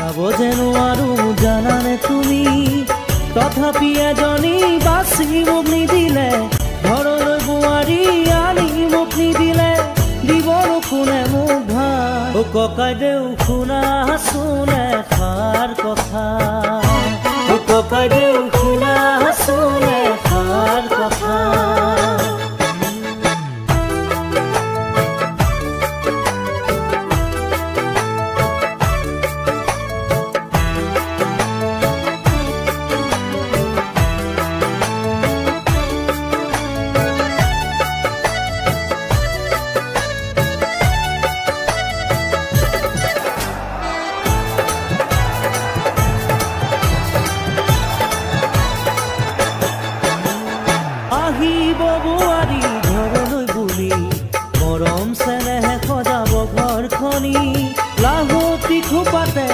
যাব যে নোৱাৰো জানানে তুমি, তথাপি এজনী বাছি মোক নিদিলে, ঘৰলৈ বোৱাৰী আনি মোক নিদিলে, দিবনো কোনে মোক ভাল। অ ককাইদেউ শুনাচোন এষাৰ কথা, অ ককাইদেউ শুনাচোন এষাৰ কথা। আহিব বোৱাৰী ঘৰলৈ বুলি, মৰম চেনেহে সজাব ঘৰখনি, লাহতি খোপাতে